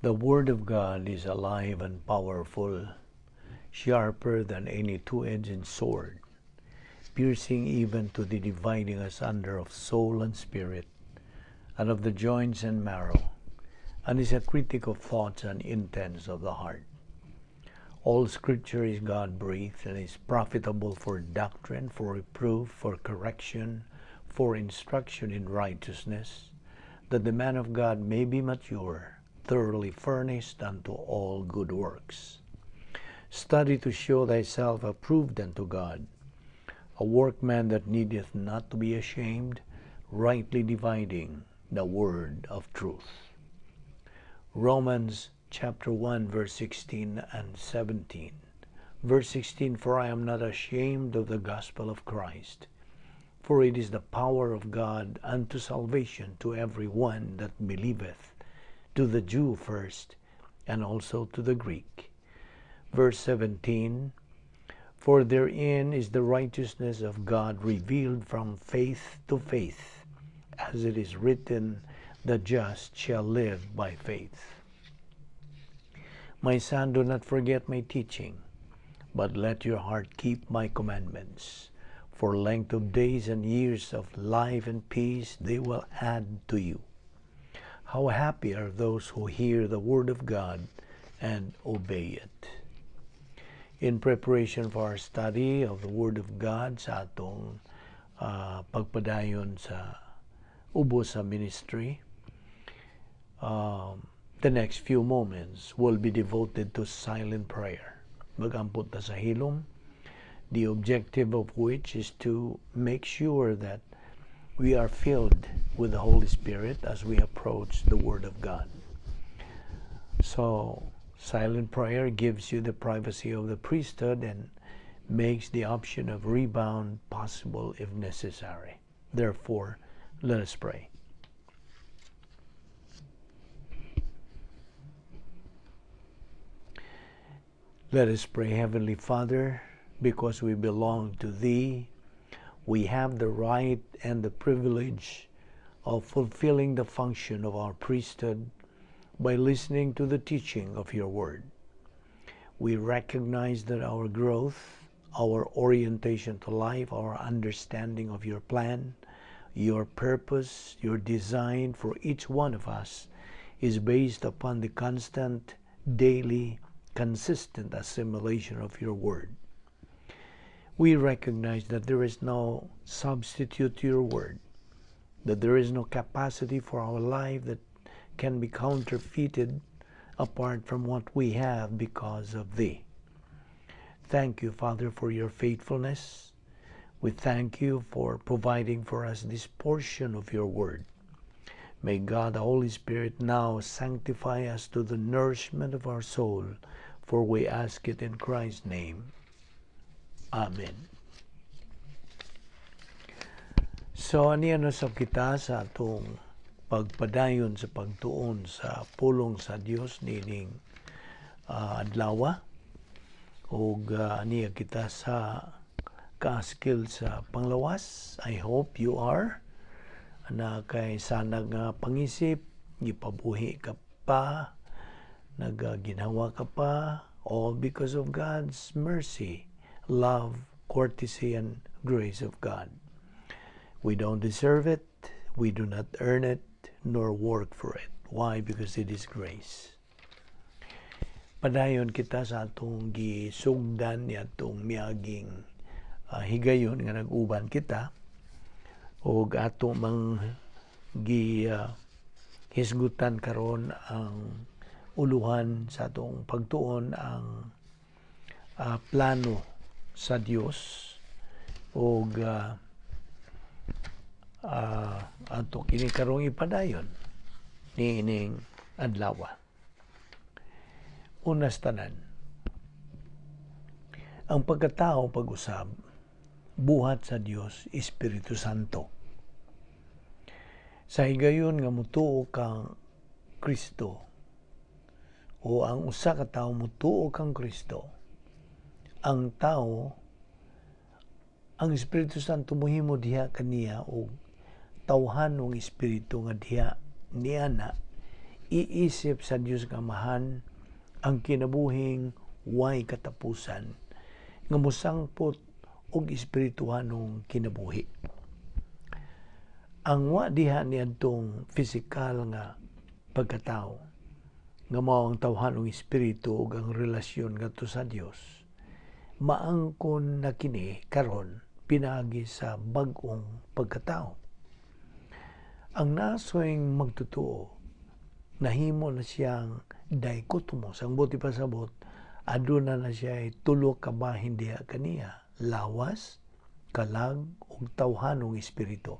The Word of God is alive and powerful, sharper than any two-edged sword, piercing even to the dividing asunder of soul and spirit, and of the joints and marrow, and is a critic of thoughts and intents of the heart. All Scripture is God-breathed and is profitable for doctrine, for reproof, for correction, for instruction in righteousness, that the man of God may be mature, thoroughly furnished unto all good works. Study to show thyself approved unto God, a workman that needeth not to be ashamed, rightly dividing the word of truth. Romans chapter 1, verse 16 and 17. Verse 16, For I am not ashamed of the gospel of Christ, for it is the power of God unto salvation to every one that believeth, to the Jew first, and also to the Greek. Verse 17, For therein is the righteousness of God revealed from faith to faith, as it is written, the just shall live by faith. My son, do not forget my teaching, but let your heart keep my commandments. For length of days and years of life and peace they will add to you. How happy are those who hear the word of God and obey it. In preparation for our study of the Word of God sa atong pagpadayon sa ubos sa ministry, the next few moments will be devoted to silent prayer. Magampot ta sa hilom, the objective of which is to make sure that we are filled with the Holy Spirit as we approach the Word of God. So, silent prayer gives you the privacy of the priesthood and makes the option of rebound possible if necessary. Therefore, let us pray. Let us pray. Heavenly Father, because we belong to Thee, we have the right and the privilege of fulfilling the function of our priesthood by listening to the teaching of your word. We recognize that our growth, our orientation to life, our understanding of your plan, your purpose, your design for each one of us is based upon the constant, daily, consistent assimilation of your word. We recognize that there is no substitute to your word, that there is no capacity for our life that can be counterfeited apart from what we have because of Thee. Thank you, Father, for your faithfulness. We thank you for providing for us this portion of your word. May God, the Holy Spirit, now sanctify us to the nourishment of our soul, for we ask it in Christ's name. Amen. So, aniyan sa kita sa atong pagpadayon sa pagtuon sa pulong sa Dios nining adlaw, ug aniya kita sa ka-skill sa panglawas. I hope you are na kay sana nga pangisip, gipabuhi ka pa, nagaginhawa ka pa, all because of God's mercy, love, courtesy, and grace of God. We don't deserve it, we do not earn it, nor work for it. Why? Because it is grace. Padayon kita sa atong gisugdan ni atong miaging higayon nga nag-uban kita, o atong hisgutan karon ang uluhan sa atong pagtuon ang plano sa Dios, o ato kini karong ipadayon niining adlaw. Unas tanan, ang pagkatao pag-usab buhat sa Dios Espiritu Santo. Sa higayon nga mutuo kang Kristo, o ang usa ka tawo mutuo kang Kristo, ang tao, ang Espiritu Santo mohimo diha kaniya o tawhanong espiritu nga diha niana iisip sa Dios nga amahan ang kinabuhing way katapusan nga mosangpot og espirituhanong kinabuhi. Ang wa diha niadtong physical nga pagkatao nga mao ang tawhanong espiritu ug ang relasyon ngadto sa Dios, maangkon na kini karon pinaagi sa bag-ong pagkatao. Ang nasoyng magtotoo nahimo na siyang dichotomous. Ang buti pasabot, aduna na siya ay tulo ka bahin diha kaniya, lawas, kalag ug tawhanong espiritu.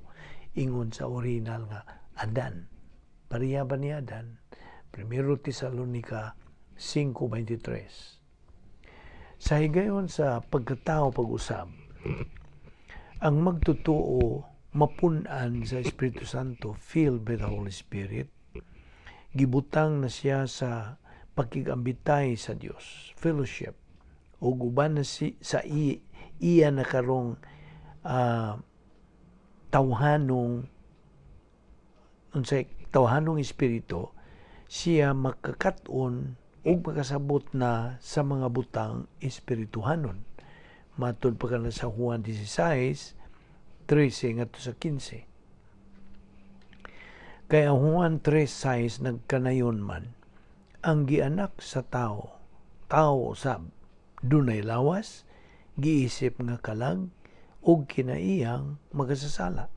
Ingon sa original nga Adan. Pareha ba ni Adan? 1 Tesalonica 5:23. Sa higayon sa pagkatao pag-usab, ang magtotoo mapun-an sa Espiritu Santo, filled by the Holy Spirit, gibutang na siya sa pakigambitay sa Dios, fellowship, o uban na sa iya na karong tawhanong espiritu, siya makakaton o makasabot na sa mga butang espirituhanon. Matod pa kana sa Juan 16:13 ngadto sa 15. Kaya Juan 3:6 nagkanayon man, ang gianak sa tao usab dunay lawas, giisip nga kalag, ug kinaiyang magasasala.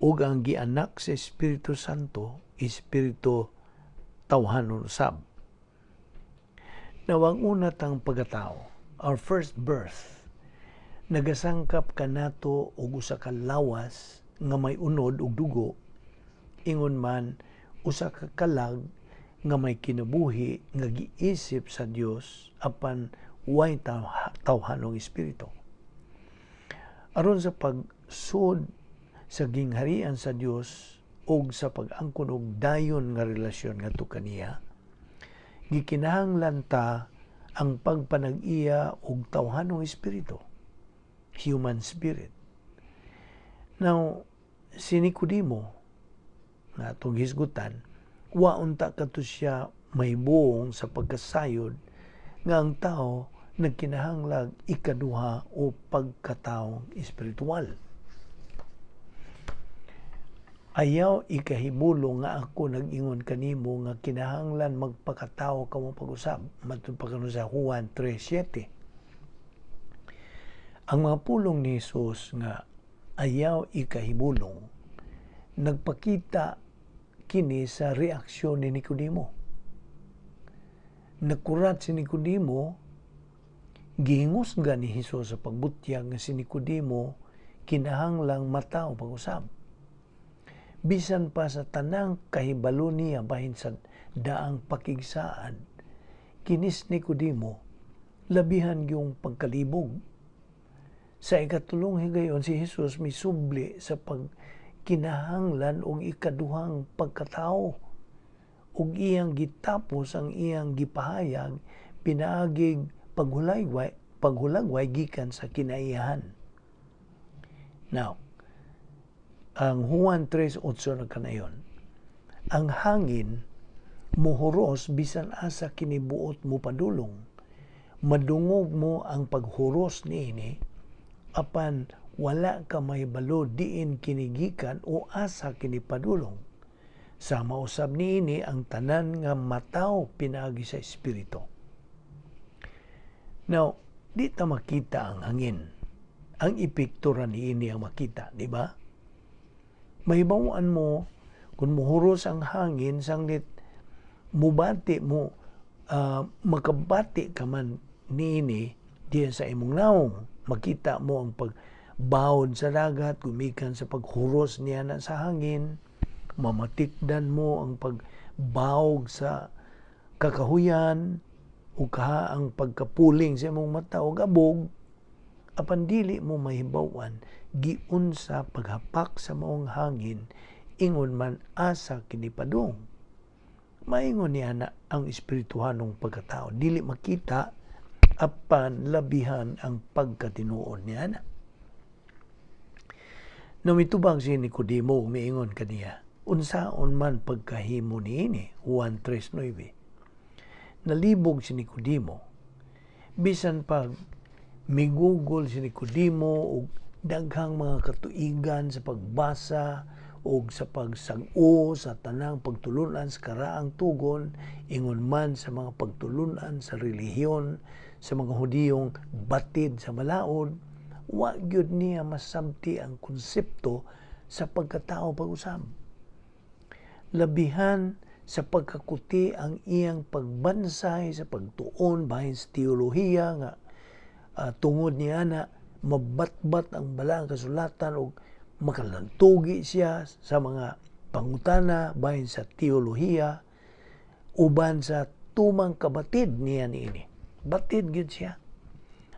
Ug ang gianak sa Espiritu Santo, Espiritu tawhanon usab. Nawang una tang pagkatao, our first birth, nagasangkap kanato og usa ka lawas nga may unod ug dugo, ingon man usa ka kalag nga may kinabuhi nga giisip sa Dios apan way tawhanong espiritu. Aron sa pagsud sa gingharian sa Dios ug sa pag-angkon og dayon nga relasyon ngadto kaniya, gikinahanglan ta ang pagpanag-iya og tawhanong espiritu, human spirit. Now, si Nicodemo nga atong hisgutan, wa unta kadto siya mahibong sa pagkasayod nga ang tao nagkinahanglag ikaduha o pagkataong espiritual. Ayaw ikahibulong nga ako nag-ingon kanimo nga kinahanglan magpakatao kamo pag-usab. Matod pa kano sa Juan 3:7. Ang mga pulong ni Jesus nga ayaw ikahibulong, nagpakita kini sa reaksyon ni Nicodemo. Nakurat si Nicodemo, gihingusga ni Jesus sa pagbutyag nga si Nicodemo kinahanglang matao pag-usab. Bisan pa sa tanang kahibalo niya bahin sa daang pakigsaan, kinis Nicodemo labihan yung pagkalibog. Sa ikatulong higayon si Jesus misubli sa pagkinahanglan og ikaduhang pagkatao ug iyang gitapos ang iyang gipahayag pinaagig paghulagway gikan sa kinaiyahan. Now, ang Juan 3:8 nagkanayon, ang hangin muhuros bisan asa kinibuot mo padulong, madungog mo ang paghuros niini, apan wala ka mahibalo diin kinigikan o asa kinipadulong. Sama usab niini ang tanan nga mataw pinaagi sa espiritu. Now, di ta makita ang hangin. Ang epekto ra niini ang makita, di ba? Mahibawaan mo kung muhuros ang hangin sanglit mubati mo makabati ka man niini diyan sa imong naong, makita mo ang pagbawod sa dagat gumikan sa paghuros niya na sa hangin, mamatikdan mo ang pagbawog sa kakahuyan o ang pagkapuling sa imong mata o gabog, apan dili mo mahibawan giun sa paghapak sa maong hangin, ingon man asa kinipadong. Maingon niya na ang espirituhanong pagkatao dili makita apan labihan ang pagkatinuon niya na. Namitubang si Nicodemo, umiingon kaniya, unsaon man pagkahimo niini, Juan 3:9. Nalibog si Nicodemo, bisan pag migugol si Nicodemo og daghang mga katuigan sa pagbasa o sa pagsag-o sa tanang pagtulunan sa karaang tugon, ingon man sa mga pagtulunan sa relihiyon sa mga Hudiyong batid sa balaod, wa gyud niya masabti ang konsepto sa pagkatao pag-usab. Labihan sa pagkakuti ang iyang pagbansay sa pagtuon bahin sa teolohiya nga tungod niya na mabatbat ang balaang kasulatan o makalantugi siya sa mga pangutana bahin sa teolohiya uban sa tumang kabatid niya niini. Batid gyud siya.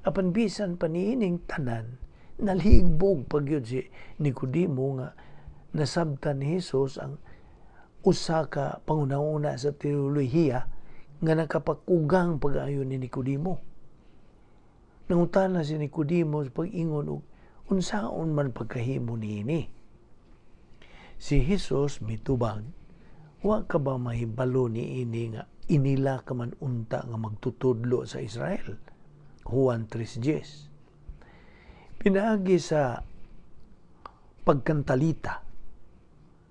Apan bisan pa niining tanan, nalhigbog pa gyud si Nicodemo nga nasabtan ni Jesus ang usa ka panguna-una sa teolohiya nga nakapakugang pag-ayo ni Nicodemo. Nangutana si Nicodemo sa pag-ingon og unsaon man pagkahimo niini. Si Jesus mitubag, wa ka ba mahibalo niini nga inila ka man unta nga magtutudlo sa Israel? Juan 3:10. Pinaagi sa pagkantalita,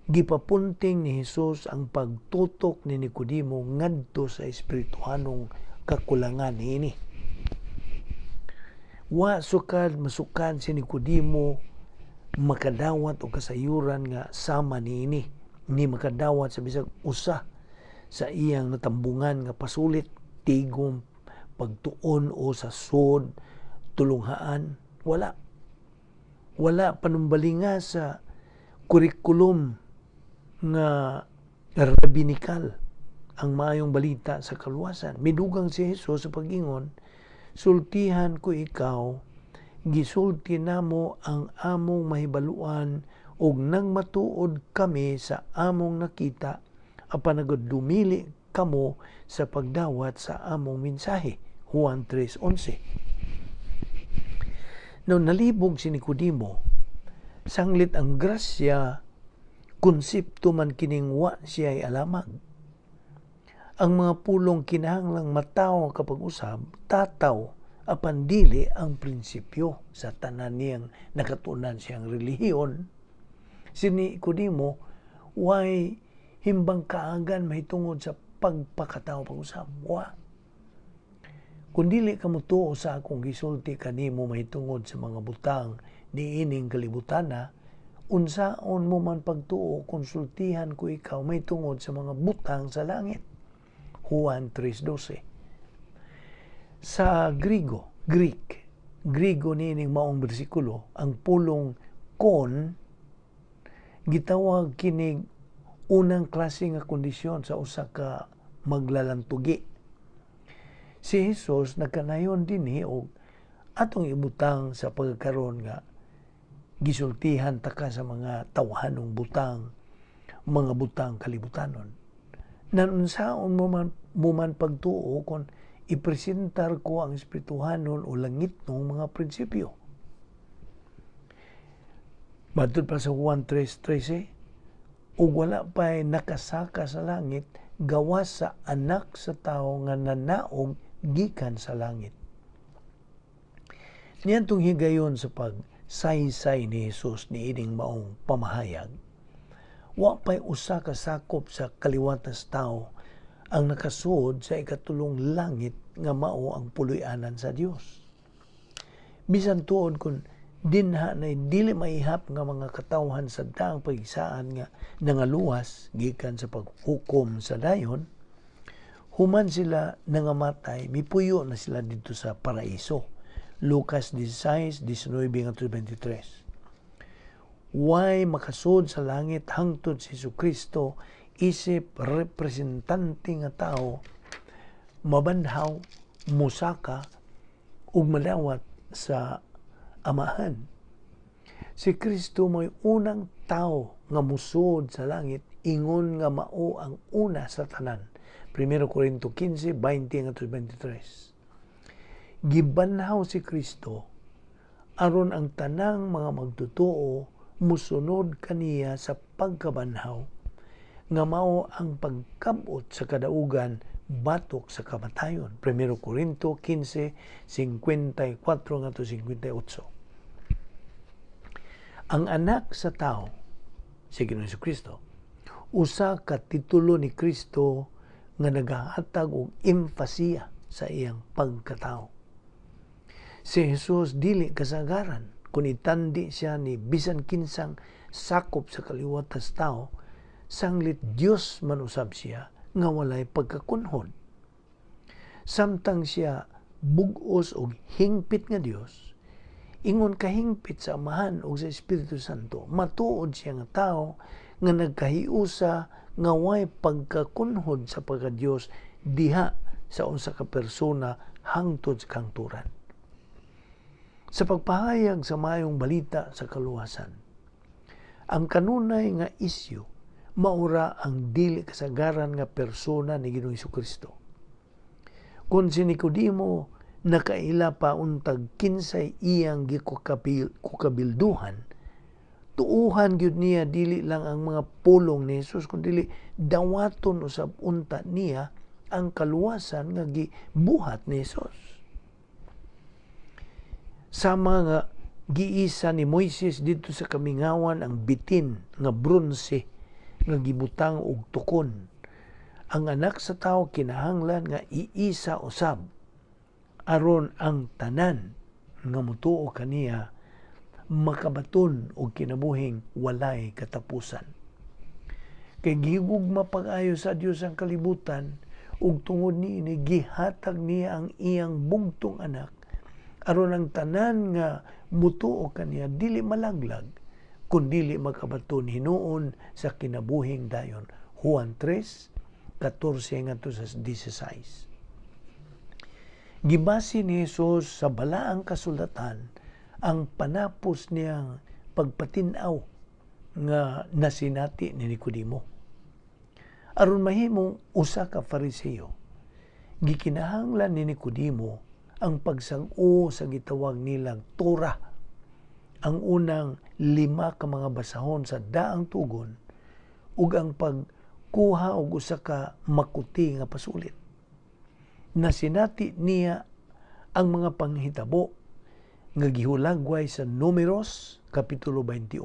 gipapunting ni Jesus ang pagtutok ni Nicodemo ngadto sa espirituhanong kakulangan niini. Wa sukad masukad si Nicodemo makadawat o kasayuran nga sama niini, ni makadawat sa bisag usa sa iyang natambungan nga pasulit, tigom, pagtuon o sa sod, tulunghaan. Wala panumbalinga sa kurikulum nga rabbinikal ang maayong balita sa kaluwasan. Midugang si Jesus sa pag-ingon, sultihan ko ikaw, gisulti namo ang among mahibaluan ug nang matuod kami sa among nakita, apan nagadumili kamo sa pagdawat sa among mensahe. Juan 3:11. Nung nalibog si Nicodemo, sanglit ang grasya, konsepto man kining wa siya ay alamag. Ang mga pulong kinahanglang mataw kapag usab, tataw, apan dili ang prinsipyo sa tanan niyang nakatunan siyang relihiyon. Si Nicodemo, way himbang kaagan mahitungod sa pagpakatao pag-usab. Wa. Kung dili ka mutuo sa akong gisulti kanimo mahitungod sa mga butang niining kalibutana, unsaon mo man pagtuo, konsultihan ko ikaw mahitungod sa mga butang sa langit. Juan 3:12. Sa Greek niining maong bersikulo, ang pulong kon gitawag kinig unang klase nga kondisyon sa usa ka maglalantugi. Si Jesus nagkanayon dinhi og atong ibutang sa pagkakaroon nga gisultihan ta ka sa mga tawhanong butang, mga butang kalibutanon. Nanunsaon mo man pagtuo kung ipresentar ko ang espirituhanon o langit ng mga prinsipyo. Matod pa sa Juan 3:13, ug wala pa'y nakasaka sa langit gawas sa anak sa tao nga nanaog gikan sa langit. Niyantong higayon sa pagsaysay ni Jesus niining maong pamahayag, wa pa'y usa ka sakop sa kaliwatas tao ang nakasuod sa ikatulong langit nga mao ang puloy-anan sa Dios. Bisan tuod kung dinha na dili maihap nga mga katawhan sa daang pagisaan nga nangaluwas gikan sa paghukom sa dayon, human sila nangamatay, mipuyo na sila dito sa paraiso. Lucas 16:19-23. Way makasud sa langit hangtod si Jesucristo isip representante nga tao, mabanhaw, musaka, ug malawat sa amahan. Si Kristo may unang tao nga musud sa langit, ingon nga mao ang una sa tanan. 1 Corinto 15:20-23. Gibanhaw si Kristo aron ang tanang mga magtutuo musunod kaniya sa pagkabanhaw nga mao ang pagkabot sa kadaugan batok sa kamatayon. 1 Corinto 15:54 ngadto 58. Ang anak sa tao, si Ginoong Jesucristo, usa ka titulo ni Kristo nga nagahatag og empasiya sa iyang pagkatao. Si Jesus dili kasagaran kung itandi siya ni bisan kinsang sakop sa kaliwat sa tao, sanglit Dios man usab siya nga walay pagkakunhod. Samtang siya bug-os og hingpit nga Dios, ingon kahingpit sa Amahan o sa Espiritu Santo, matuod siya nga tao nga nagkahiusa nga way pagkakunhod sa pagka-Dios diha sa usa ka persona hangtod sa kangturan. Sa pagpahayag sa maayong balita sa kaluwasan, ang kanunay nga isyu maura ang dili kasagaran nga persona ni Ginoong Jesucristo. Kung si Nicodemo nakaila pa untag kinsay iyang gikukabilduhan, tuuhan gyud niya dili lang ang mga pulong ni Jesus, kundi dawaton usab unta niya ang kaluwasan nga gibuhat ni Jesus. Sama nga giisa ni Moises dito sa kamingawan ang bitin nga bronse nga gibutang og tukon. Ang anak sa tao kinahanglan nga iisa usab aron ang tanan nga mutuo kaniya makabaton og kinabuhing walay katapusan. Kay gihugma pag-ayo sa Dios ang kalibutan ug tungod niini gihatag niya ang iyang bugtong anak aron ang tanan nga mutuo kaniya dili malaglag kundi makabaton hinuon sa kinabuhing dayon. Juan 3:14 ngadto sa 16. Gibasi ni Jesus sa balaang kasulatan ang panapos niyang pagpatin-aw nga nasinati ni Nicodemo. Aron mahimong usa ka Fariseo, gikinahanglan ni Nicodemo ang pagsag-o sa gitawag nilang Torah, ang unang 5 ka mga basahon sa daang tugon ug ang pagkuha og usa ka makuti nga pasulit. Nasinati niya ang mga panghitabo nga gihulagway sa Números kapitulo 21.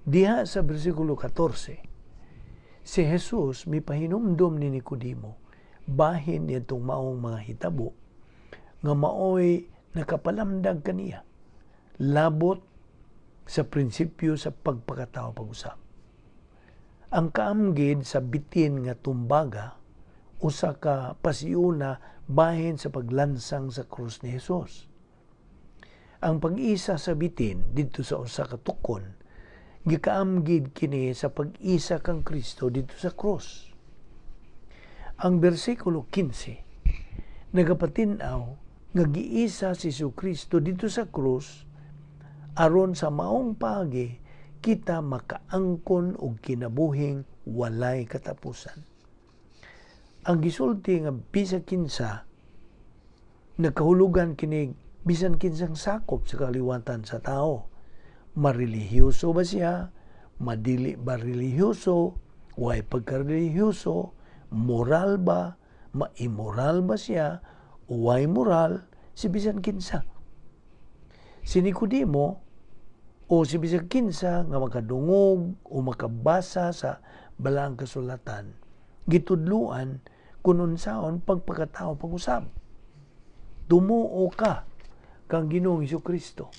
Diha sa bersikulo 14, si Jesus mipahinumdom ni Nicodemo bahin nitong maong mga hitabo nga maoy nakapalamdag kaniya labot sa prinsipyo sa pagpakatao pag-usap. Ang kaamgid sa bitin nga tumbaga usa ka pasiuna bahin sa paglansang sa krus ni Jesus. Ang pag-isa sa bitin dito sa usa ka tukon gikaamgid kini sa pag-isa kang Kristo dito sa krus. Ang bersikulo 15 nagapatin-aw nga giisa si Jesucristo dito sa krus aron sa maong paagi kita makaangkon og kinabuhing walay katapusan. Ang gisulti nga bisan kinsa nagkahulugan kini bisan kinsang sakop sa kaliwatan sa tao. Marelihiyoso ba siya? Madili ba relihiyoso? Way pagka-relihiyoso? Moral ba? Ma-immoral ba siya? O way moral? Si bisan kinsa. Si Nicodemo o si bisan kinsa nga makadungog o makabasa sa balaang kasulatan, gitudluan kung unsaon pagpakatao pag-usab. Dumuo ka kang Ginoong Jesucristo.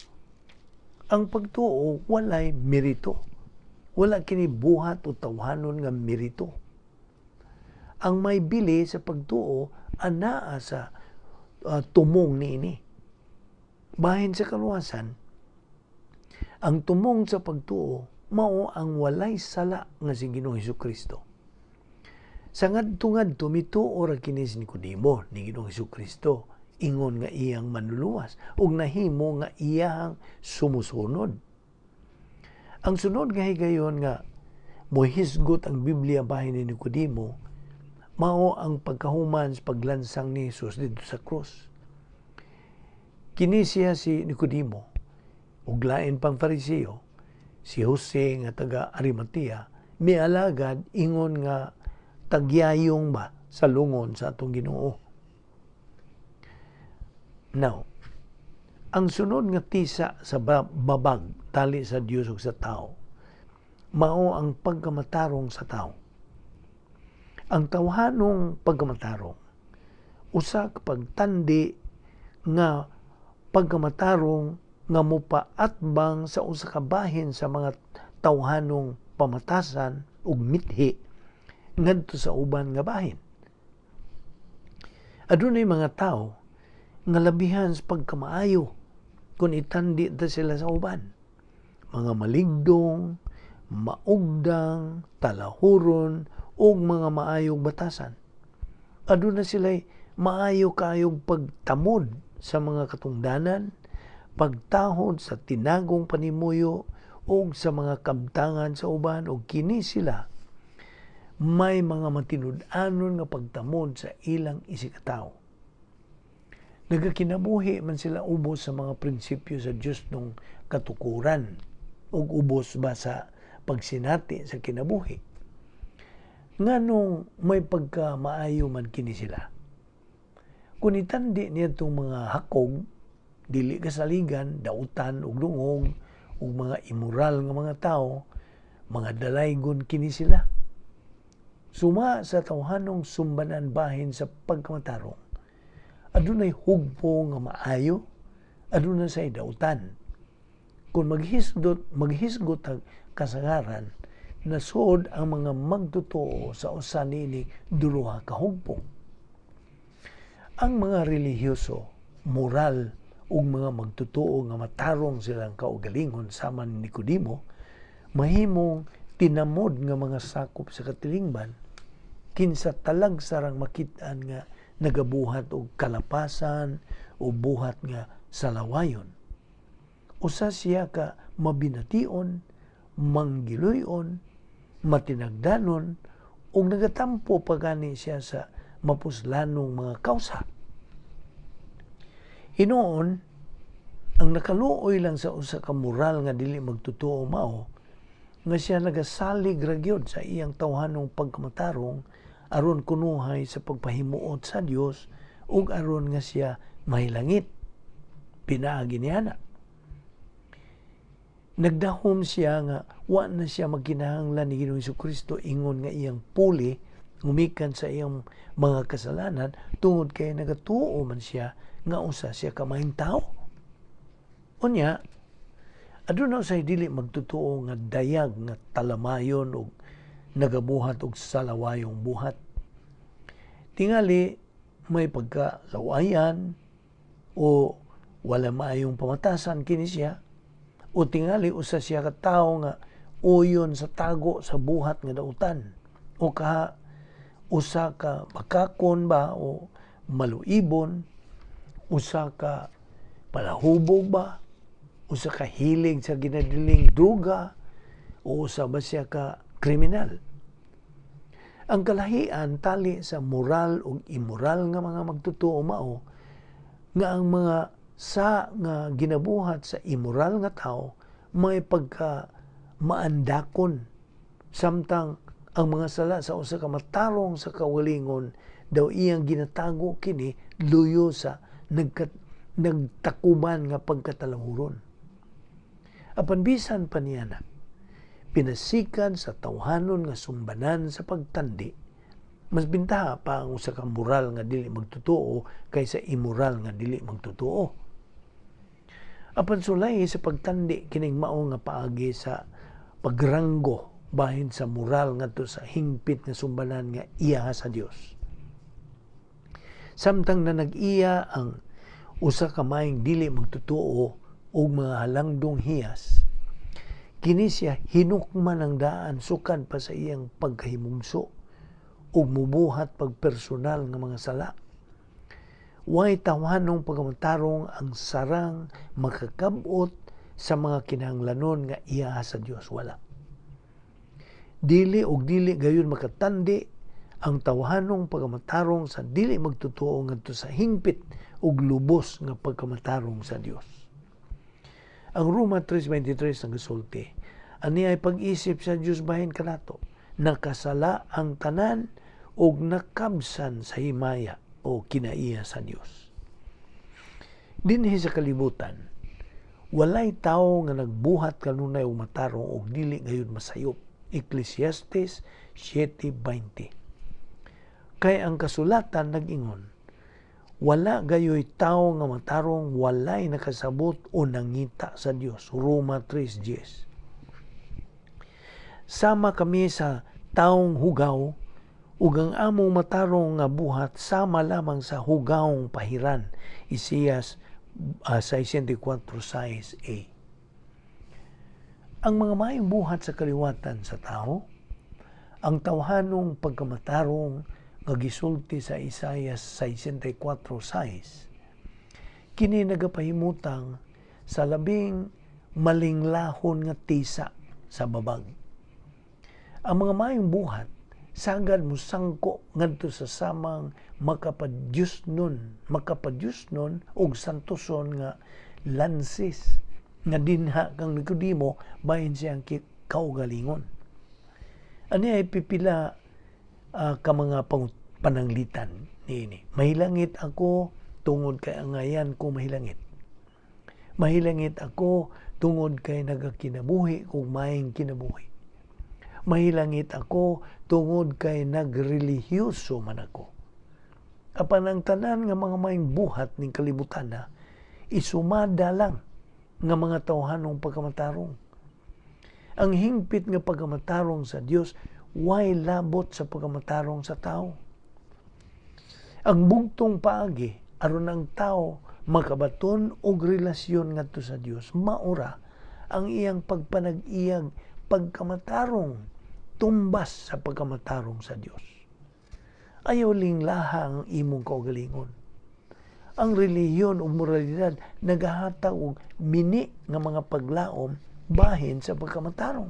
Ang pagtuo walay merito. Wala kini buhat o tawhanon nga merito. Ang may bili sa pagtuo anaa sa tumong niini. Bahin sa kaluwasan, ang tumong sa pagtuo mao ang walay sala nga si Ginoong Jesucristo. Sa ngadto-ngadto mituo ra kini si Nicodemo ni Ginoong Jesucristo, ingon nga iyang manluluwas ug nahimo nga iyang sumusunod. Ang sunod nga higayon nga mohisgot ang Biblia bahin ni Nicodemo mao ang pagkahuman sa paglansang ni Jesus dito sa krus. Kini siya si Nicodemo ug lain pang Fariseo, si Jose nga taga Arimatea, mialagad ingon nga tagyayong ba sa lungon sa atong Ginoo. Now, ang sunod nga tisa sa babag tali sa Dios ug sa tao mao ang pagkamatarong sa tao. Ang tawhanong pagkamatarong usa ka pagtandi nga pagkamatarong nga mopaatbang sa usa ka bahin sa mga tawhanong pamatasan ug mithi ngadto sa uban nga bahin. Adunay mga tao nga labihan sa pagkamaayo kung itandi ta sila sa uban. Mga maligdong, maugdang, talahuron, o mga maayong batasan. Aduna sila'y maayo kaayong pagtamod sa mga katungdanan, pagtahod sa tinagong panimuyo, o sa mga kabtangan sa uban, o kini sila may mga matinud-anon nga pagtamod sa ilang isikataw. Nagakinabuhi man sila ubos sa mga prinsipyo sa Diyos nung katukuran o ubos ba sa pagsinati sa kinabuhi. Nganong may pagkamaayo man kini sila. Kung itandi niya itong mga hakog, dili kasaligan, dautan ug dungog ug mga immoral nga mga tao, mga dalaygon kini sila. Suma sa tawhanong sumbanan bahin sa pagkamatarong, adunay hugpo nga maayo, aduna say dautan. Kung maghisgot ang kasagaran, nasod ang mga magtotoo sa usa nini duruha ka hugpo. Ang mga relihiyoso, moral ug mga magtotoo nga matarong silang kaugalingon sama ni Nicodemo, mahimong tinamod nga mga sakop sa katilingban kinsa talag sarang makitaan nga nagabuhat og kalapasan o buhat nga salawayon. Usa siya ka mabination, manggiluyon, matinagdanon, o nagatampo pagani siya sa mapuslanong mga kausa. Hinoon, ang nakaluoy lang sa usa ka moral nga dili magtotoo mao, nga siya nagasalig ragyod sa iyang tawhanong pagkamatarong aron kunuhay sa pagpahimuot sa Dios ug aron nga siya mahilangit. Pinaagi niya na. Nagdahom siya nga wa na siya magkinahanglan ni Ginoong Jesucristo ingon nga iyang puli umikan sa iyang mga kasalanan tungod kay nagatuo man siya nga usa siya ka maayong tao. Unya, aduna say dili magtotoo nga dayag nga talamayon og nagabuhat og salawayong buhat. Tingali may pagkalawayan o wala maayong pamatasan kini siya, o tingali usa siya ka tawo nga uyon sa tago sa buhat nga dautan, o kaha usa ka bakakon ba o maluibon, usa ka palahubog ba, usa ka hilig sa ginadiling druga, o usa ba siya ka kriminal. Ang kalahian tali sa moral o immoral nga mga magtotoo mao nga ang mga sa nga ginabuhat sa immoral nga tao may pagka maandakon, samtang ang mga sala sa usa ka matarong sa kawalingon daw iyang ginatago kini luyo sa nagtakuban nga pagkatalahuron. Apan bisan pa niya na pinasikan sa tawhanon nga sumbanan sa pagtandi, mas bintaha pa ang usa ka moral nga dili magtotoo kaysa immoral nga dili magtotoo. Apan sulay sa pagtandi kining mao nga paagi sa pagranggo bahin sa moral ngadto sa hingpit nga sumbanan nga iya sa Dios. Samtang na nag-iya ang usa ka maayong dili magtotoo og mga halangdong hiyas, kini siya hinukman ang daan sukad pa sa iyang pagkahimungso ug mubuhat pagpersonal nga mga sala. Way tawhanong pagkamatarong ang sarang makakabot sa mga kinahanglanon nga iya sa Dios, wala. Dili og dili gayon makatandi ang tawhanong pagkamatarong sa dili magtotoo ngadto sa hingpit ug lubos nga pagkamatarong sa Dios. Ang Roma 3:23 ang gisulti, Ani ay pag-isip sa Dios bahin kanato. Nakasala ang tanan og nakabsan sa himaya o kinaiya sa Dios. Dinhi sa kalibutan, walay tawo nga nagbuhat kanunay og matarong og dili gayud masayop. Ecclesiastes 7:20. Kay ang kasulatan nag-ingon, wala gayoy tawo nga matarong walay nakasabot o nangita sa Dios. Roma 3:10. Sama kami sa taong hugaw ug ang among matarong nga buhat sama lamang sa hugawong pahiran. Isaias 64:6a. Ang mga maayong buhat sa kaliwatan sa tao, ang tawhanong pagkamatarong nga gisulti sa Isaiah 64:6, kini nagapahimutang sa labing malinglahon nga tisa sa babag. Ang mga maayong buhat sagad mo sangko ngadto sa samang makapadyusnon og santuson nga lansis nga dinha kang Nikodimo bahin siyang kaugalingon. Ani ay pipila ka mga pananglitan niini. Mahilangit ako tungod kay angayan ko mahilangit. Mahilangit ako tungod kay nagakinabuhi kung maayong kinabuhi. Mahilangit ako tungod kay nagrelihiyoso man ako. Apan ang tanan nga mga maayong buhat ning kalibutan na isumada lang nga mga tawhanong pagkamatarong. Ang hingpit nga pagkamatarong sa Dios way labot sa pagkamatarong sa tao. Ang bugtong paagi aron ang tao makabaton og relasyon ngadto sa Dios, maura ang iyang pagpanag-iyag pagkamatarong tumbas sa pagkamatarong sa Dios. Ayaw linglaha ang imong kaugalingon. Ang relihiyon o moralidad nagahatag og mini nga mga paglaom bahin sa pagkamatarong.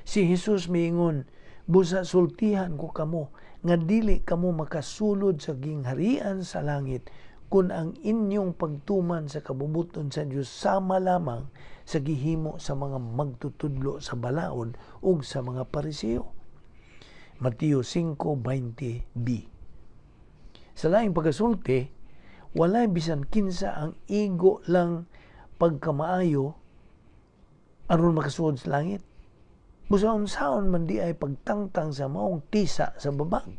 Si Jesus miingon, busa sultihan ko kamo nga dili kamo makasulod sa gingharian sa langit kun ang inyong pagtuman sa kabubuton sa Dios sama lamang sa gihimo sa mga magtutudlo sa balaod ug sa mga Pariseo. Mateo 5:20b. Sa laing pagasulti, walay bisan kinsa ang igo lang pagkamaayo aron makasuod sa langit. Busa-unsaon man di ay pagtangtang sa maong tisa sa babag.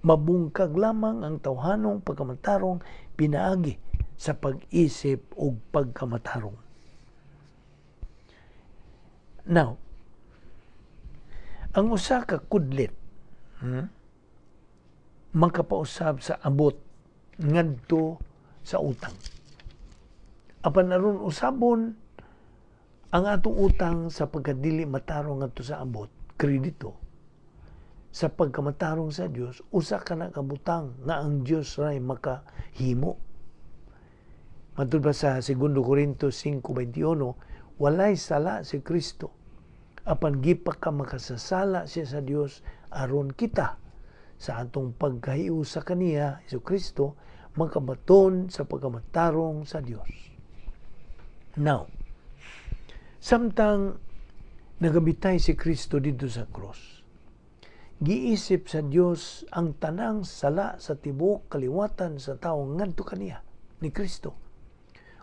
Mabungkag lamang ang tawhanong pagkamatarong pinaagi sa pag-isip o pagkamatarong. Now, ang usa ka kudlit makapausab sa abot ngadto sa utang. Apan aron usabon ang atong utang sa pagkadili matarong ngadto sa abot, kredito, sa pagkamatarong sa Dios, usa ka na kabutang nga ang Dios ray makahimo. Matud ba sa 2 Corintios 5:21, walay sala si Kristo. Apan gipa ka makasasala siya sa Dios aron kita sa atong pagkahiu sa kaniya, Hesus Kristo, makabaton sa pagkamatarong sa Dios. Now, samtang nagabitay si Kristo dito sa cross, giisip sa Dios ang tanang sala sa tibuok kaliwatan sa tao ngadto kaniya ni Kristo.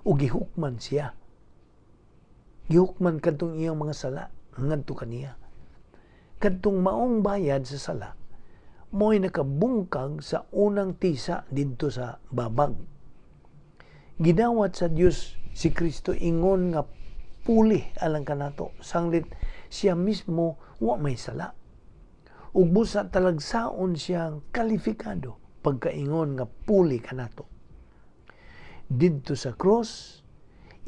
O gihukman siya. Gihukman kadtong iyang mga sala ngadto kaniya. Kadtong maong bayad sa sala, mo'y nakabungkag sa unang tisa didto sa babag. Gidawat sa Dios si Kristo ingon nga puli alang kanato, sanglit siya mismo wa may sala. Ug busa talagsaon siyang kalifikado pagkaingon nga puli kanato. Didto sa cross,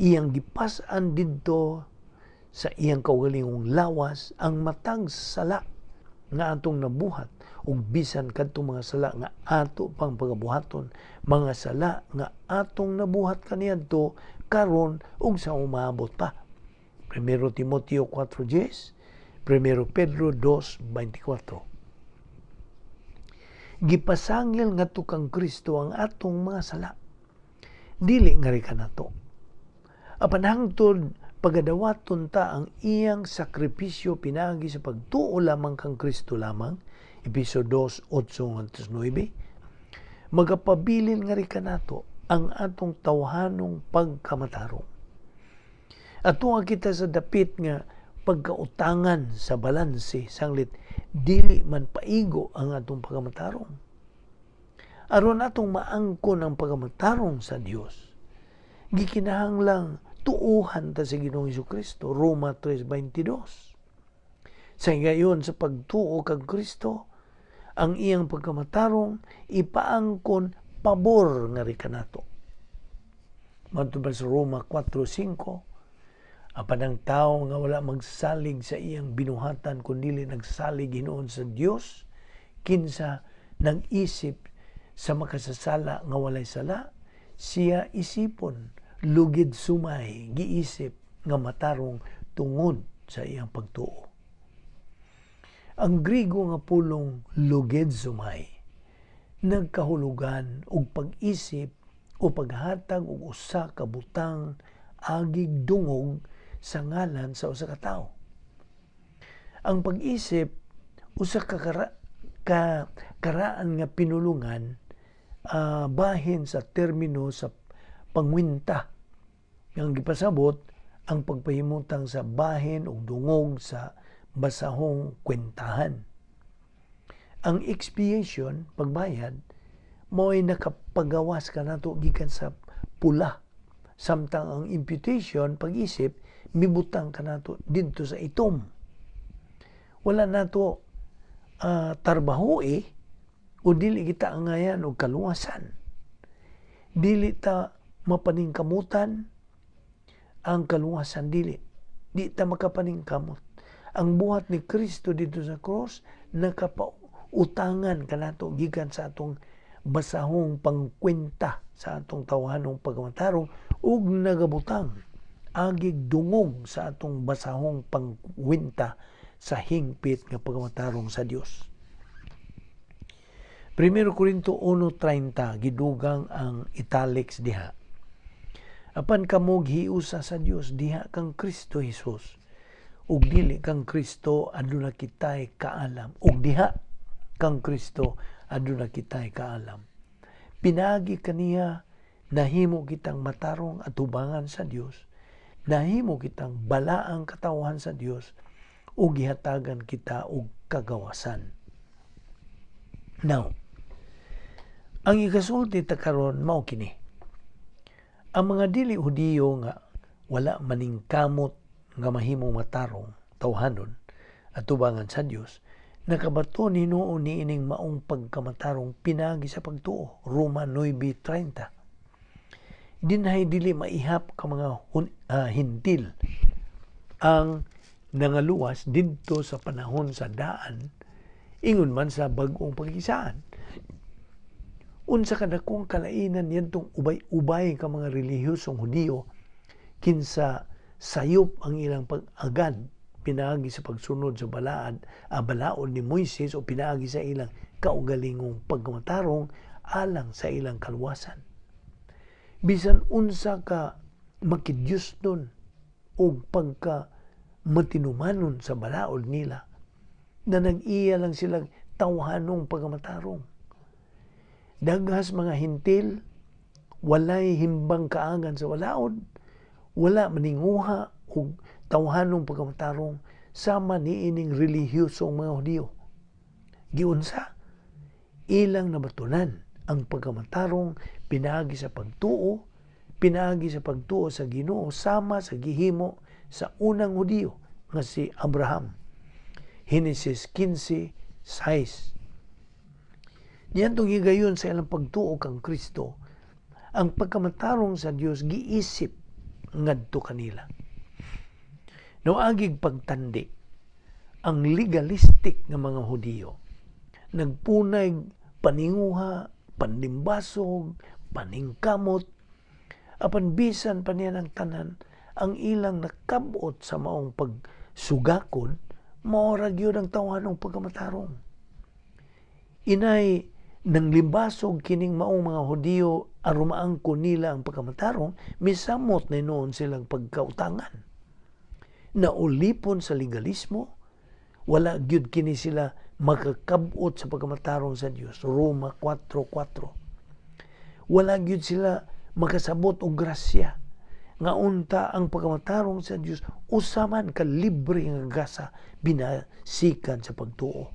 iyang gipas-an didto sa iyang kaugalingong lawas ang matag sala nga atong nabuhat ug bisan kadtong mga sala nga ato pang pagabuhaton, mga sala nga atong nabuhat kaniadto karon ug sa umabot pa. 1 Timoteo 4:10, 1 Pedro 2:24. Gipasangil ngadto kang Kristo ang atong mga sala. Dili nga ri kanato. Apan hangtod pagadawaton ta ang iyang sakripisyo pinagi sa pagtuo lamang kang Kristo lamang, Episo 2:8-9, magapabilin nga rin kanato ang atong tawhanong pagkamatarong. Ato nga kita sa dapit nga pagkautangan sa balanse, sanglit dili man paigo ang atong pagkamatarong. Aron atong maangkon ang pagkamatarong sa Dios, gikinahanglang tuuhan ta sa Ginoong Jesucristo, Roma 3:22. Sa gayon sa pagtuo kag Kristo, ang iyang pagkamatarong ipaangkon pabor nga ri kanato. Matubang sa Roma 4:5, apan ang tao nga wala magsalig sa iyang binuhatan kundi nagsalig hinoon sa Dios, kinsa nag-isip sa makasasala nga walay sala, siya isipon lugid sumay giisip nga matarong tungod sa iyang pagtuo. Ang Griego nga pulong lugid sumay nagkahulugan og pag-isip o paghatag og usa ka butang agig dungog sa ngalan sa usa ka tawo. Ang pag-isip usa ka karaan nga pinulungan bahin sa termino sa pangwinta nga gipasabot ang pagpahimutang sa bahin o dungog sa basahong kwentahan. Ang expiation, pagbayad, mao'y nakapagawas ka nato gikan sa pula. Samtang ang imputation, pag-isip, mibutang ka nato dito sa itom. Wala nato tarbaho o dili kita angayan o kaluwasan. Dili ta mapaningkamutan ang kaluwasan, dili. Di ta makapaningkamot. Ang buhat ni Kristo dito sa cross, nakapautangan ka nato gikan sa atong basahong pangkwenta sa atong tawhanong pagkamatarong ug nagabutang agig dungog sa atong basahong pangkwenta sa hingpit nga pagkamatarong sa Dios. 1 Korinto 1:30 gidugang ang italics diha. Apan kamo gihiusa sa Dios diha kang Kristo Jesus ug dili kang Kristo aduna kitay kaalam, ug diha kang Kristo aduna kitay kaalam. Pinagi kaniya nahimo kitang matarong at tubangan sa Dios, nahimo kitang balaang katawhan sa Dios ug gihatagan kita og kagawasan. Now, ang ikasulti ta karon mao kini. Ang mga dili Hudiyo nga wala maningkamot nga mahimong matarong tawhanon at tubangan sa Dios, nakabato ni noon ni ining maong pagkamatarong pinagi sa pagtuo, Roma 9:30. Dinhay dili maihap ka mga hintil ang nangaluwas didto sa panahon sa daan, ingon man sa bag-ong pagkisaan. Unsa kadakong kalainan yadtong ubay-ubay ka mga relihiyosong Hudiyo kinsa sayop ang ilang pag-agad pinaagi sa pagsunod sa balaod ni Moises o pinaagi sa ilang kaugalingong pagkamatarong alang sa ilang kaluwasan. Bisan unsa ka makidyos nun o pagka matinumanon sa balaod nila na nag-iya lang silang tawhanong pagkamatarong. Daghas mga hintil, walay himbang kaagan sa balaod, wala maninguha o tawhanong pagkamatarong sama ni ining relihiyosong mga Hudiyo. Giunsa, ilang nabatunan ang pagkamatarong pinagi sa pagtuo sa Ginoo sama sa gihimo sa unang Hudiyo nga si Abraham. Genesis 15:6. Niyantong higayon sa ilang pagtuo kang Kristo, ang pagkamatarong sa Dios giisip ngadto kanila. Noagig pagtandi, ang legalistic nga mga Hudiyo nagpunay paninguha, panlimbasog, paningkamot, apan bisan pa niya ng tanan, ang ilang nakabot sa maong pagsugakon, maorag yun ang tawhanong pagkamatarong. Inay nang limbasog kining maong mga Hudiyo arumaang ko nila ang pagkamatarong, misamot na noon silang pagkautangan. na ulipon sa legalismo, wala gyud kini sila makakabot sa pagkamatarong sa Dios. Roma 4:4. Wala gyud sila makasabot og grasya nga unta ang pagkamatarong sa Dios usaman ka libre nga gasa binasikan sa pagtuo.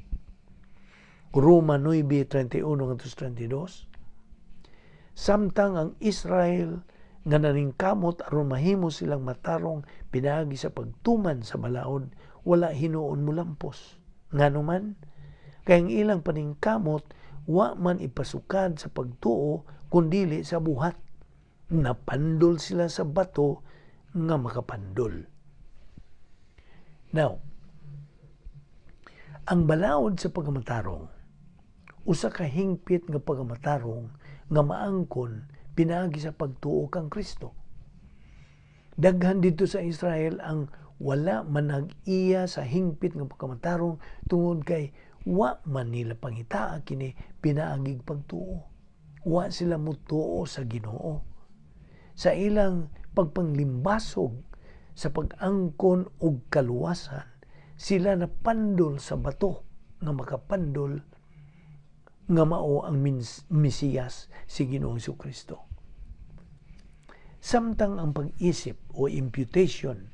Roma 9:31-32. Samtang ang Israel nga naningkamot aron mahimo silang matarong pinaagi sa pagtuman sa balaod, wala hinuon mo lampos. Nganuman, kay ang ilang paningkamot wa man ipasukad sa pagtuo kundili sa buhat. Napandol sila sa bato nga makapandol. Now, ang balaod sa pagkamatarong, usa ka hingpit nga pagkamatarong nga maangkon pinaagi sa pagtuo kang Kristo. Daghan dito sa Israel ang wala man nag-iya sa hingpit nga pagkamatarong tungod kay wa man nila pangitaa kini pinaagig pagtuo. Wa sila mutuo sa Ginoo. Sa ilang pagpanglimbasog sa pag-angkon og kaluwasan, sila napandol sa bato nga makapandol nga mao ang Mesiyas si Ginoong Jesucristo. Samtang ang pag-isip o imputation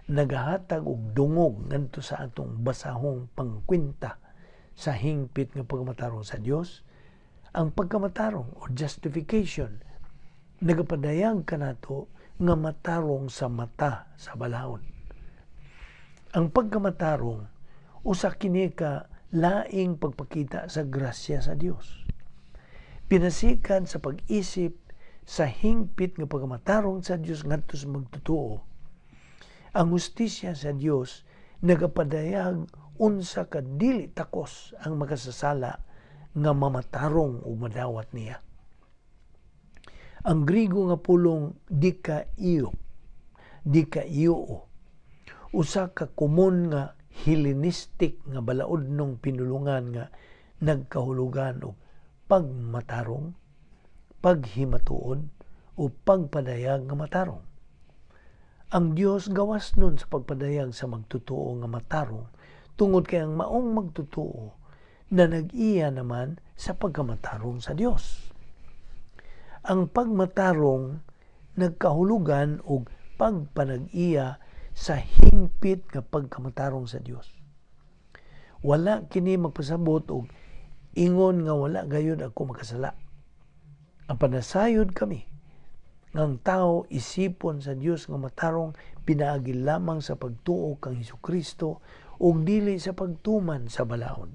nagahatag og dungog ngadto sa atong basahong pangkwenta sa hingpit nga pagkamatarong sa Dios, ang pagkamatarong o justification nagapadayag kanato nga matarong sa mata sa balaod. Ang pagkamatarong usa kini ka laing pagpakita sa grasya sa Dios. Pinasikan sa pag-isip sa hingpit nga pagkamatarong sa Dios ngadto sa magtutuo. Ang hustisya sa Dios nagapadayag unsa ka dili takos ang makasasala nga mamatarong o madawat niya. Ang Griego nga pulong dikaio, usa ka komon nga Hellenistic nga balaodnong pinulungan nga nagkahulugan og pagmatarong, paghimatuod o pagpadayag nga matarong. Ang Dios gawas nun sa pagpadayag sa magtutuo nga matarong tungod kay ang maong magtutuo na nag-iya naman sa pagkamatarong sa Dios. Ang pagmatarong nagkahulugan og pagpanag-iya sa hingpit nga pagkamatarong sa Dios. Wala kini magpasabot og ingon nga wala gayud ako makasala. Ang panasayod kami ng tao isipon sa Dios nga matarong pinaagi lamang sa pagtuo kang Jesucristo ug dili sa pagtuman sa balaod.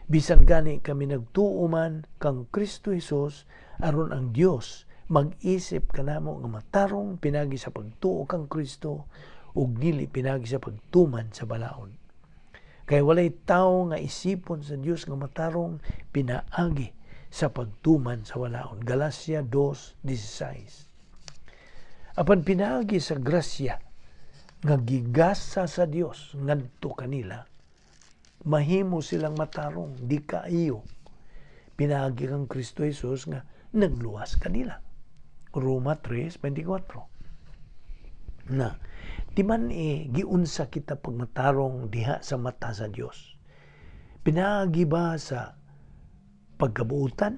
Bisan gani kami nagtuo man kang Kristo Jesus aron ang Dios mag-isip kanamo nga matarong pinagi sa pagtuo kang Kristo ug dili pinagi sa pagtuman sa balaod. Kay walay tawo nga isipon sa Dios nga matarong pinaagi sa pagtuman sa balaod. Galacia 2:16. Apan pinaagi sa grasya nga gigasa sa Dios ngadto kanila, mahimo silang matarong dikaio pinaagi kang Kristo Jesus nga nagluwas kanila. Roma 3:24. Na timan giunsa kita pagmatarong diha sa mata sa Dios. Pinaagi ba sa pagkabuutan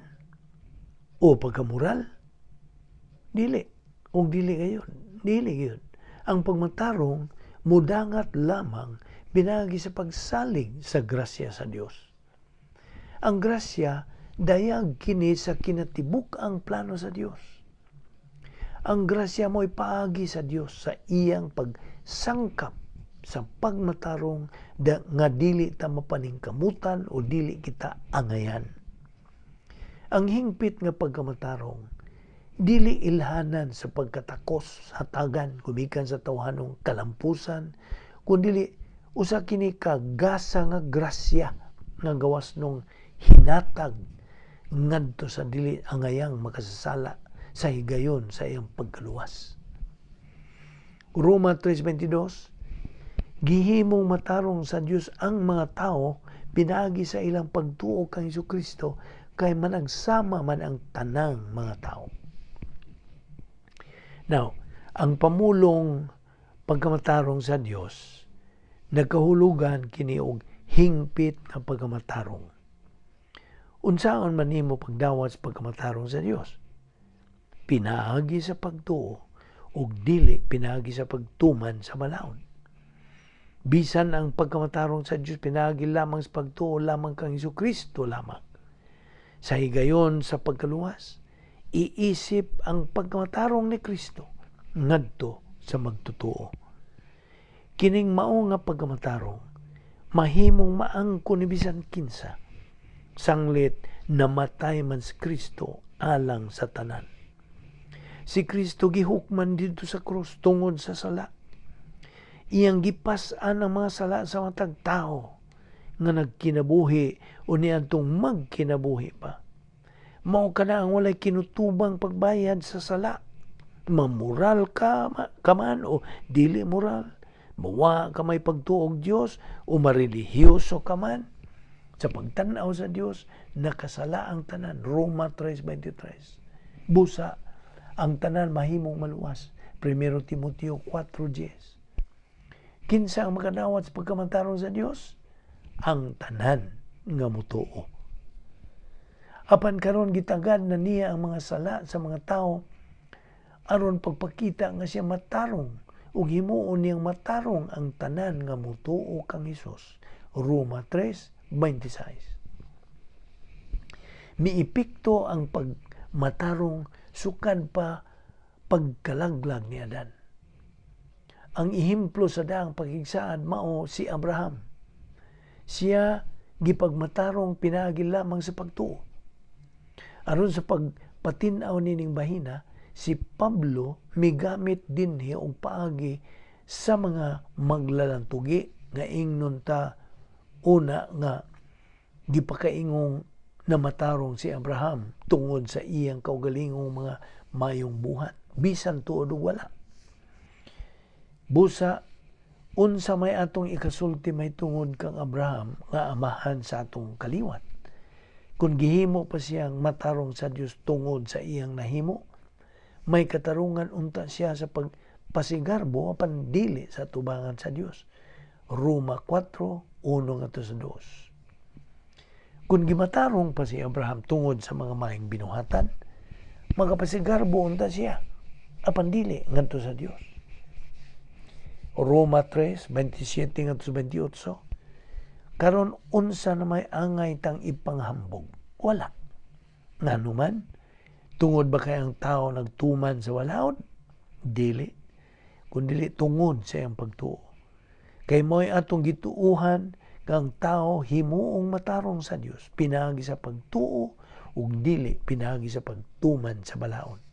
o pagkamoral? Dili. O dili gayon. Dili gayon. Ang pagmatarong mudangat lamang pinaagi sa pagsalig sa grasya sa Dios. Ang grasya dayag kini sa kinatibuk ang plano sa Dios. Ang grasya mo'y paagi sa Dios sa iyang pagsangkap sa pagmatarong nga dili ta mapaningkamutan o dili kita angayan. Ang hingpit nga pagkamatarong dili ilhanan sa pagkatakos hatagan kumikan sa tawhanong kalampusan, kundi usa kini ka gasa nga grasya nga gawas nung hinatag ngadto sa dili angayang makasasala sa higayon sa iyang pagkaluwas. Roma 3:22, gihimong matarong sa Dios ang mga tao pinaagi sa ilang pagtuo kang Jesucristo kay managsama man ang tanang mga tao. Now, ang pamulong pagkamatarong sa Dios nagkahulugan kini og hingpit nga pagkamatarong. Unsaon man nimo pagdawat sa pagkamatarong sa Dios? Pinaagi sa pagtuo ug dili pinaagi sa pagtuman sa balaod. Bisan ang pagkamatarong sa Dios pinaagi lamang sa pagtuo lamang kang Hesukristo lamang. Sa higayon sa pagkaluwas, iisip ang pagkamatarong ni Kristo ngadto sa magtutuo. Kining mao nga pagkamatarong mahimong maangkon ni bisan kinsa sanglit namatay man si Kristo alang sa tanan. Si Kristo gihukman dito sa krus tungod sa sala. Iyang gipas-an ang mga sala sa matag tao nga nagkinabuhi o niadtong magkinabuhi pa. Mao kana ang walay kinutubang pagbayad sa sala. Mamoral ka man o dili moral. Mawa ka may pagtuog Dios o marelihiyoso ka man. Sa pagtanaw sa Dios, nakasala ang tanan. Roma 3:23. Busa, ang tanan mahimong maluwas. 1 Timoteo 4:10. Kinsa ang makadawat sa pagkamatarong sa Dios? Ang tanan nga mutuo. Apan karon gitagad na niya ang mga sala sa mga tao aron pagpakita nga siya matarong ug himuon niyang matarong ang tanan nga mutuo kang Hesus. Roma 3:26. Miipikto ang pagmatarong sukad pa pagkalaglag ni Adan. Ang ihimplo sa daang pagigsaad mao si Abraham. Siya gipagmatarong pinaagi lamang sa pagtuo. Aron sa pagpatin-aw nining bahina, si Pablo migamit dinhi og paagi sa mga maglalantugi nga ingnon ta una nga gipakaingong namatarong si Abraham tungod sa iyang kaugalingong mga mayong buhat bisan tuod og wala. Busa unsa may atong ikasulti may tungod kang Abraham nga amahan sa atong kaliwat. Kung gihimo pa siyang matarong sa Dios tungod sa iyang nahimo, may katarungan unta siya sa pagpasigarbo apan dili sa tubangan sa Dios. Roma 4:1-2. Kung gimatarong pa si Abraham tungod sa mga maing binuhatan, magapasigarbo unta siya apan dili ngadto sa Dios. Roma 3:27-28. Karon unsa na may angay tang ipanghambog? Wala. Nganuman, tungod ba kay ang tao nagtuman sa walaod? Dili. Kundi tungod sa iyang pagtuo. Kay mo'y atong gituuhan kang tao himuong matarong sa Dios, pinagi sa pagtuo ug dili pinagi sa pagtuman sa balaod.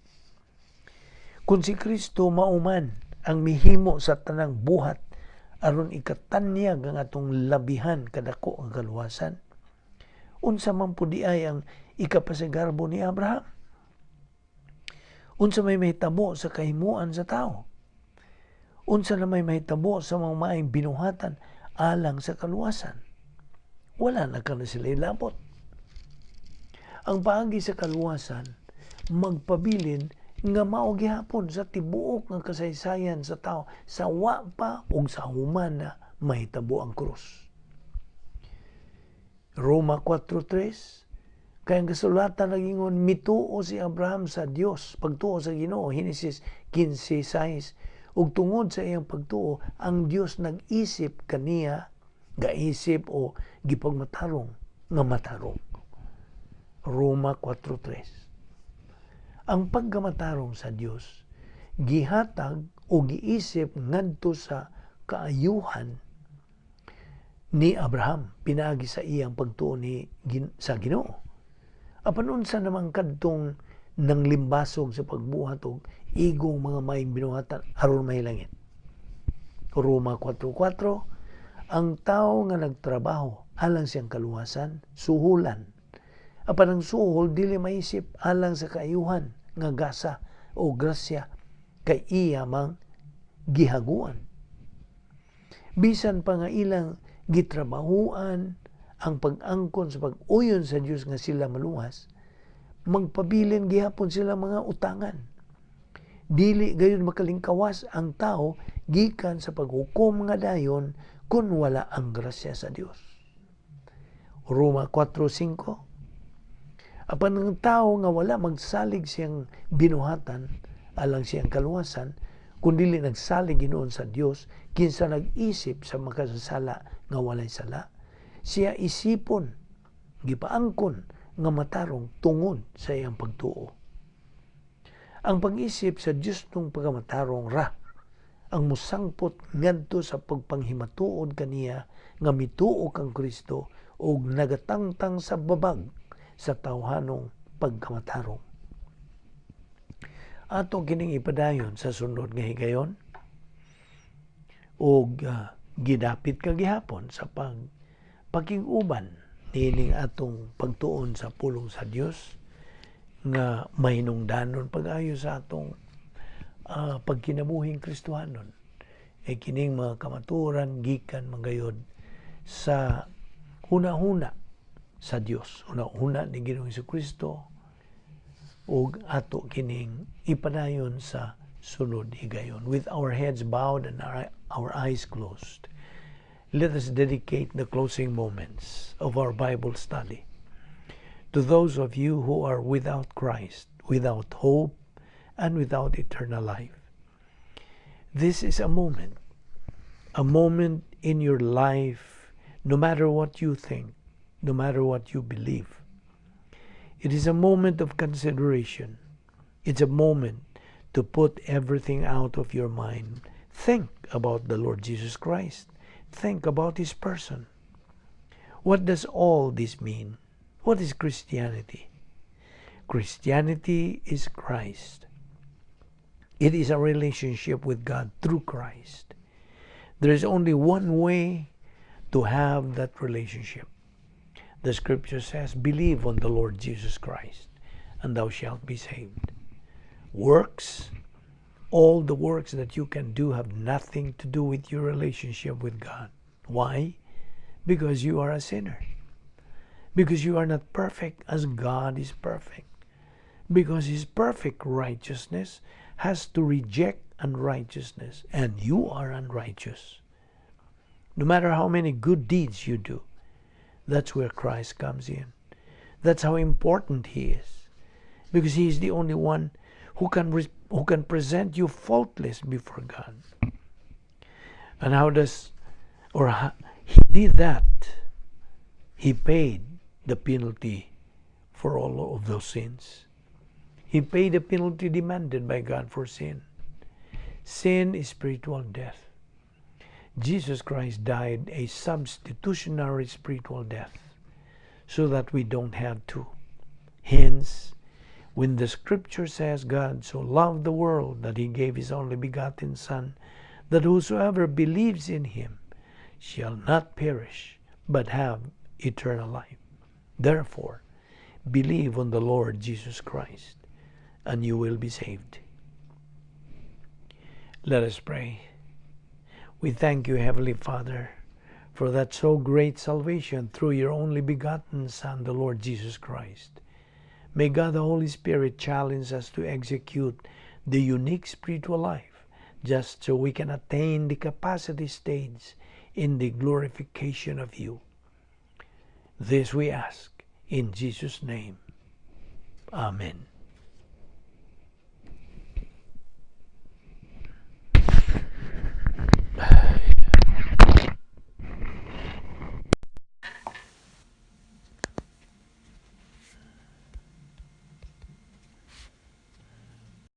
Kung si Kristo mauman ang mihimo sa tanang buhat aron ikatanyag ang atong labihan kadako ang kaluwasan, unsa man pud ay ang ikapasigarbo ni Abraham? Unsa may mahitabo sa kahimuan sa tao? Unsa na may mahitabo sa mga maayong binuhatan alang sa kaluwasan? Wala na ka na sila ilabot. Ang paagi sa kaluwasan, magpabilin nga mao gihapon sa tibuok nga kasaysayan sa tao sa wa pa ug sa human na mahitabo ang krus. Roma 4:3. Kaya ang kasulatan nagingon mituo si Abraham sa Dios, pagtuo sa Ginoo, Henesis 15:6. Ug tungod sa iyang pagtuo, ang Dios nag-isip kaniya, gaisip o gipagmatarong nga matarong. Roma 4:3. Ang pagkamatarong sa Dios gihatag o giisip ngadto sa kaayuhan ni Abraham pinagi sa iyang pagtuo sa Ginoo. Apan unsa namang kadtong nanglimbasog sa pagbuhat og igong mga maayong binuhatan aron mahilangit. Roma 4:4. Ang tao nga nagtrabaho alang siyang kaluwasan suhulan. Apan ang suhol dili maisip alang sa kaayuhan nga gasa o grasya kay iya mang gihaguan. Bisan pa nga ilang gitrabahuan ang pag-angkon sa pag-uyon sa Dios nga sila maluwas, magpabilin gihapon sila mga utangan. Dili gayon makalingkawas ang tao gikan sa paghukom nga dayon kung wala ang grasya sa Dios. Roma 4:5. Apan ang tao nga wala magsalig siyang binuhatan alang siyang kaluwasan, kundi nagsalig ginoon sa Dios, kinsa nag-isip sa makasasala nga walay sala, siya isipon, gipaangkon nga matarong tungod sa iyang pagtuo. Ang pag-isip sa Dios nung pagamatarong ra, ang musangpot ngadto sa pagpanghimatuod kaniya nga mituo kang Kristo o nagatangtang sa babag sa tawhanong pagkamatarong. Ato kining ipadayon sa sunod nga higayon o gidapit ka gihapon sa pagking-uban nining atong pagtuon sa pulong sa Dios nga mahinungdanon pag-ayo sa atong pagkinabuhing Kristohanon. Kining mga kamaturan gikan magayod sa huna-huna sa Dios, huna-huna ni Ginoong Jesucristo, ug ato kining ipadayon sa sunod higayon. With our heads bowed and our eyes closed, let us dedicate the closing moments of our Bible study to those of you who are without Christ, without hope, and without eternal life. This is a moment in your life, no matter what you think, no matter what you believe. It is a moment of consideration. It's a moment to put everything out of your mind. Think about the Lord Jesus Christ. Think about His person. What does all this mean? What is Christianity? Christianity is Christ. It is a relationship with God through Christ. There is only one way to have that relationship. The scripture says, believe on the Lord Jesus Christ, and thou shalt be saved. Works, all the works that you can do have nothing to do with your relationship with God. Why? Because you are a sinner. Because you are not perfect as God is perfect. Because His perfect righteousness has to reject unrighteousness, and you are unrighteous. No matter how many good deeds you do, that's where Christ comes in. That's how important He is. Because He is the only one who can present you faultless before God. And He did that. He paid the penalty for all of those sins. He paid the penalty demanded by God for sin. Sin is spiritual death. Jesus Christ died a substitutionary spiritual death so that we don't have to. Hence, when the scripture says God so loved the world that He gave His only begotten Son, that whosoever believes in Him shall not perish, but have eternal life. Therefore, believe on the Lord Jesus Christ, and you will be saved. Let us pray. We thank you, Heavenly Father, for that so great salvation through your only begotten Son, the Lord Jesus Christ. May God the Holy Spirit challenge us to execute the unique spiritual life, just so we can attain the capacity stage in the glorification of you. This we ask in Jesus' name. Amen.